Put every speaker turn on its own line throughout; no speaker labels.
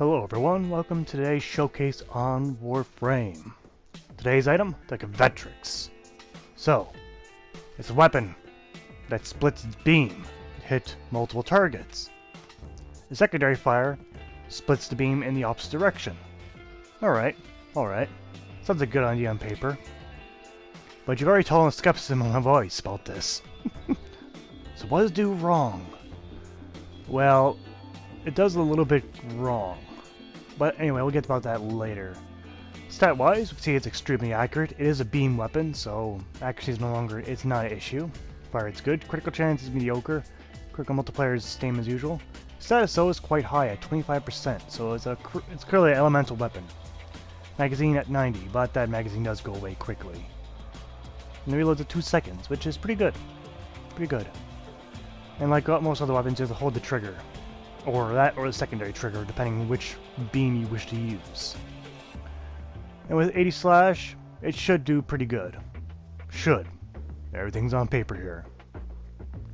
Hello everyone, welcome to today's showcase on Warframe. Today's item, the Convectrix. So, it's a weapon that splits its beam to hit multiple targets. The secondary fire splits the beam in the opposite direction. Alright. Sounds a good idea on paper. But you've already told the skepticism in my voice about this. So what does it do wrong? Well, it does a little bit wrong. But anyway, we'll get about that later. Stat-wise, we can see it's extremely accurate. It is a beam weapon, so accuracy is it's not an issue. Fire rate's good. Critical chance is mediocre. Critical multiplier is the same as usual. Status though is quite high at 25%, so it's clearly an elemental weapon. Magazine at 90, but that magazine does go away quickly. And it reloads at 2 seconds, which is pretty good. And like most other weapons, you have to hold the trigger. Or that, or the secondary trigger, depending on which beam you wish to use. And with 80 slash, it should do pretty good. Should. Everything's on paper here.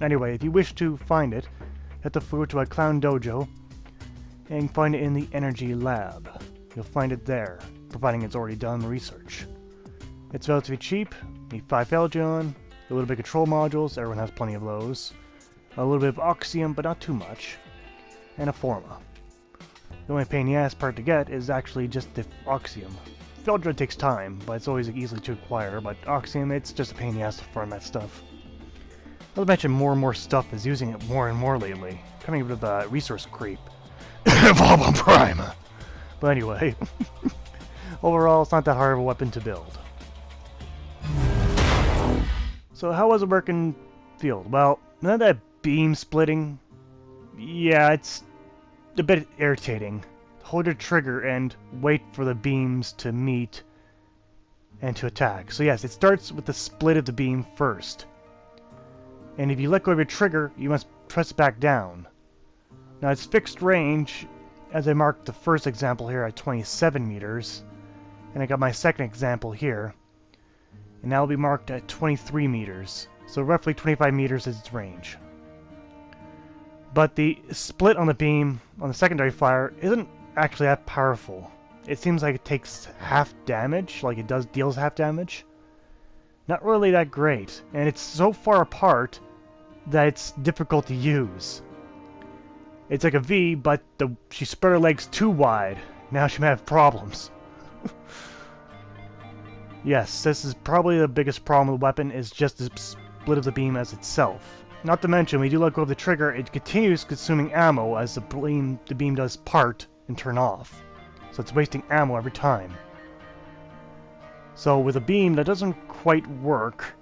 Anyway, if you wish to find it, you have to go to a clown dojo and find it in the energy lab. You'll find it there, providing it's already done research. It's relatively cheap. Need 5 Felgion, a little bit of control modules, everyone has plenty of those. A little bit of Oxium, but not too much. And a Forma. The only pain in the ass part to get is actually just the Oxium. Felgion takes time, but it's always easy to acquire, but Oxium, it's just a pain in the ass to farm that stuff. Not to mention more and more stuff is using it more and more lately, coming with a resource creep. Evolve on Prime! But anyway, overall it's not that hard of a weapon to build. So how was it working field? Well, none of that beam splitting, yeah, it's a bit irritating. Hold your trigger and wait for the beams to meet and to attack. So yes, it starts with the split of the beam first. And if you let go of your trigger, you must press it back down. Now it's fixed range, as I marked the first example here at 27 meters. And I got my second example here. And that will be marked at 23 meters. So roughly 25 meters is its range. But the split on the beam, on the secondary fire, isn't actually that powerful. It seems like it takes half damage, like it deals half damage. Not really that great, and it's so far apart that it's difficult to use. It's like a V, but she spread her legs too wide. Now she might have problems. Yes, this is probably the biggest problem with the weapon, is just the split of the beam as itself. Not to mention, when you do let go of the trigger, it continues consuming ammo as the beam does part and turn off. So it's wasting ammo every time. So with a beam that doesn't quite work,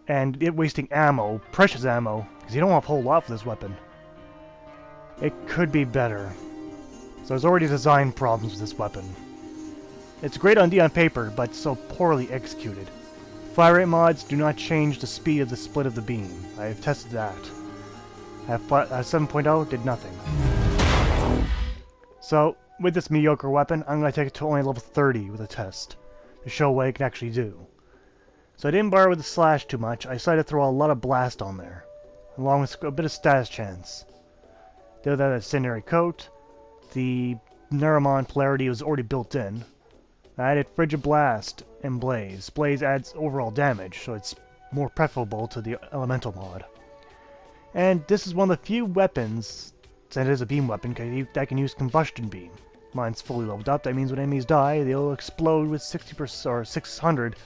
and it wasting ammo, precious ammo, because you don't have a whole lot for this weapon, it could be better. So there's already design problems with this weapon. It's a great idea on paper, but so poorly executed. Fire rate mods do not change the speed of the split of the beam. I have tested that. 7.0 did nothing. So, with this mediocre weapon, I'm going to take it to only level 30 with a test, to show what it can actually do. So I didn't bother with the slash too much. I decided to throw a lot of blast on there, along with a bit of status chance. Did that incendiary coat. The Neuromon polarity was already built in. I added Frigid Blast and Blaze. Blaze adds overall damage, so it's more preferable to the Elemental mod. And this is one of the few weapons, since it is a beam weapon, that can use Combustion Beam. Mine's fully leveled up, that means when enemies die, they'll explode with 60% or 600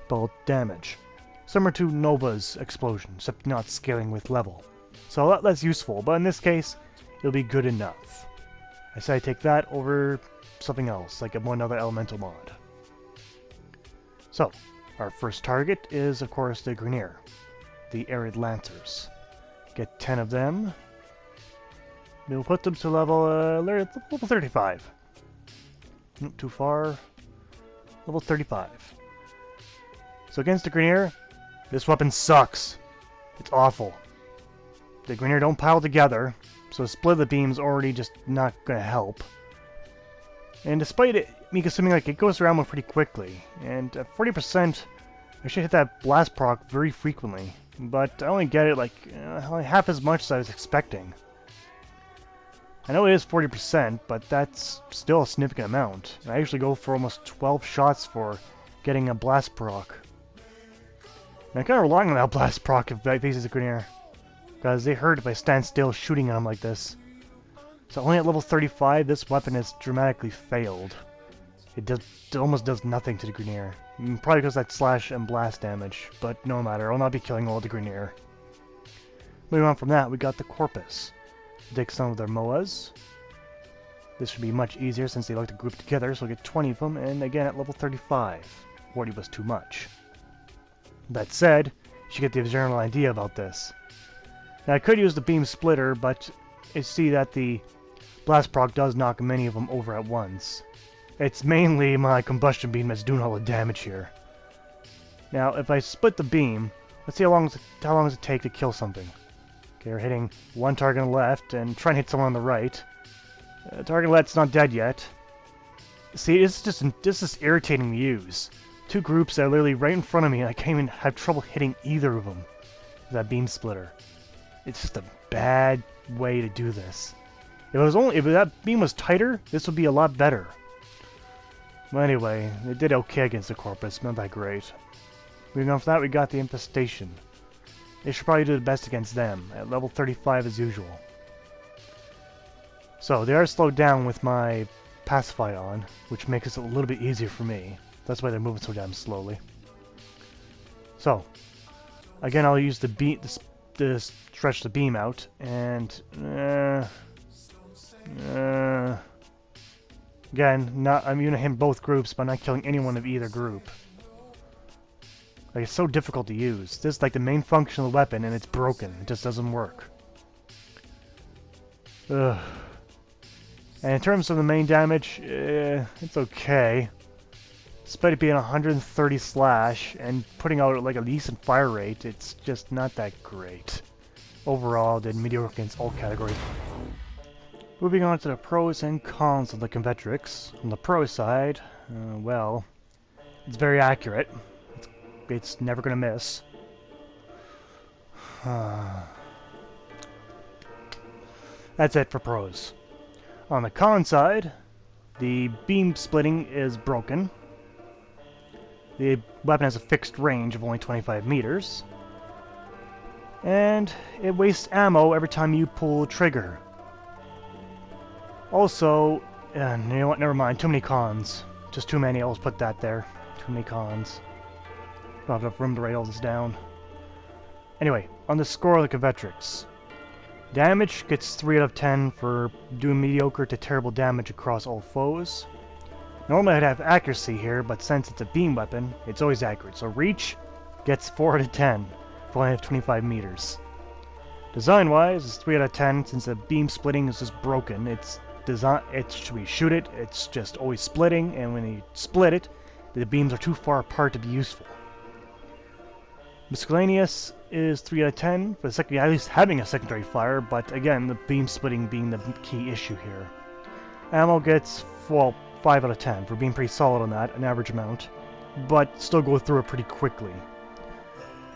bolt damage. Similar to Nova's explosion, except not scaling with level. So a lot less useful, but in this case, it'll be good enough. I say I take that over something else, like one other elemental mod. So, our first target is, of course, the Grenier, the Arid Lancers. Get 10 of them. We'll put them to level 35. Not too far. Level 35. So against the Grenier, this weapon sucks. It's awful. The Grenier don't pile together, so the split of the beam's already just not gonna help. And despite me consuming, like, it goes around pretty quickly, and at 40%, I should hit that blast proc very frequently, but I only get it like half as much as I was expecting. I know it is 40%, but that's still a significant amount. I usually go for almost 12 shots for getting a blast proc. And I'm kind of relying on that blast proc if it faces a Grineer, because they hurt if I stand still shooting at them like this. So only at level 35, this weapon has dramatically failed. It almost does nothing to the Grineer. Probably because of that slash and blast damage, but no matter, I'll not be killing all the Grineer. Moving on from that, we got the Corpus. Take some of their MOAs. This should be much easier since they like to group together, so I'll get 20 of them, and again at level 35. 40 was too much. That said, you should get the general idea about this. Now I could use the beam splitter, but you see that the blast proc does knock many of them over at once. It's mainly my combustion beam that's doing all the damage here. Now if I split the beam, let's see how long does it take to kill something. Okay, we're hitting one target on the left and trying to hit someone on the right. Target left's not dead yet. See, this is irritating to use. Two groups that are literally right in front of me and I can't even have trouble hitting either of them with that beam splitter. It's just a bad way to do this. If that beam was tighter, this would be a lot better. Well, anyway, it did okay against the Corpus, not that great. Moving on from that, we got the Infestation. They should probably do the best against them, at level 35 as usual. So, they are slowed down with my Pacify on, which makes it a little bit easier for me. That's why they're moving so damn slowly. So, again, I'll use the stretch the beam out, and again, I'm gonna hit both groups, but not killing anyone of either group. Like, it's so difficult to use. This is like the main function of the weapon, and it's broken. It just doesn't work. Ugh. And in terms of the main damage, it's okay. Despite it being 130 slash and putting out like a decent fire rate, it's just not that great. Overall, did mediocre against all categories. Moving on to the pros and cons of the Convectrix. On the pro side, well, it's very accurate. It's never gonna miss. That's it for pros. On the con side, the beam splitting is broken. The weapon has a fixed range of only 25 meters. And it wastes ammo every time you pull the trigger. Also, you know what, never mind, too many cons. Just too many, I'll put that there. Too many cons. Don't have enough room to write all this down. Anyway, on the score of the Convectrix. Damage gets 3 out of 10 for doing mediocre to terrible damage across all foes. Normally I'd have accuracy here, but since it's a beam weapon, it's always accurate. So reach gets 4 out of 10 for only 25 meters. Design-wise, it's 3 out of 10 since the beam splitting is just broken. We shoot it, it's just always splitting, and when you split it, the beams are too far apart to be useful. Miscellaneous is 3 out of 10 for at least having a secondary fire, but again, the beam splitting being the key issue here. Ammo gets, well, 5 out of 10 for being pretty solid on that, an average amount, but still go through it pretty quickly.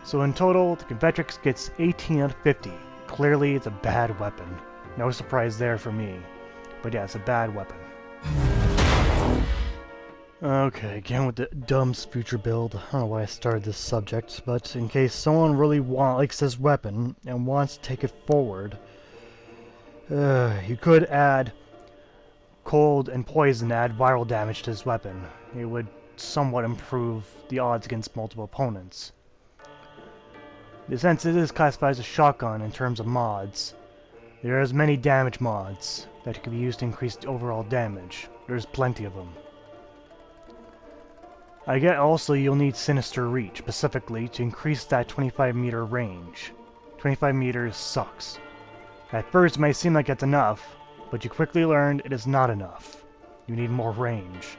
So in total, the Convectrix gets 18 out of 50. Clearly, it's a bad weapon. No surprise there for me. But yeah, it's a bad weapon. Okay, again with the dumb future build. I don't know why I started this subject, but in case someone really likes this weapon and wants to take it forward, you could add cold and poison, add viral damage to this weapon. It would somewhat improve the odds against multiple opponents. Since it is classified as a shotgun in terms of mods, there is many damage mods that can be used to increase the overall damage. There's plenty of them. I get also you'll need Sinister Reach, specifically to increase that 25 meter range. 25 meters sucks. At first it may seem like it's enough, but you quickly learn it is not enough. You need more range.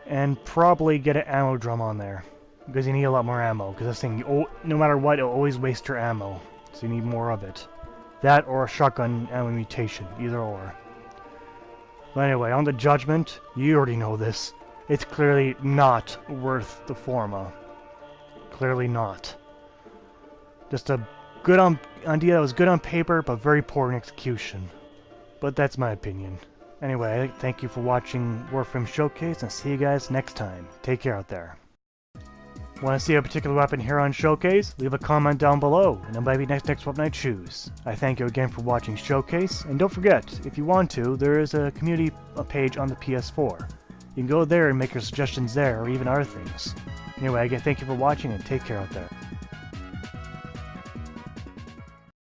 And probably get an ammo drum on there, because you need a lot more ammo, because this thing, no matter what, it'll always waste your ammo, so you need more of it. That or a shotgun ammo mutation, either or. But anyway, on the Judgment, you already know this. It's clearly not worth the Forma. Clearly not. Just a good idea that was good on paper, but very poor in execution. But that's my opinion. Anyway, thank you for watching Warframe Showcase, and see you guys next time. Take care out there. Want to see a particular weapon here on Showcase? Leave a comment down below, and it might be next weapon I choose. I thank you again for watching Showcase, and don't forget, if you want to, there is a community page on the PS4. You can go there and make your suggestions there, or even other things. Anyway, again, thank you for watching, and take care out there.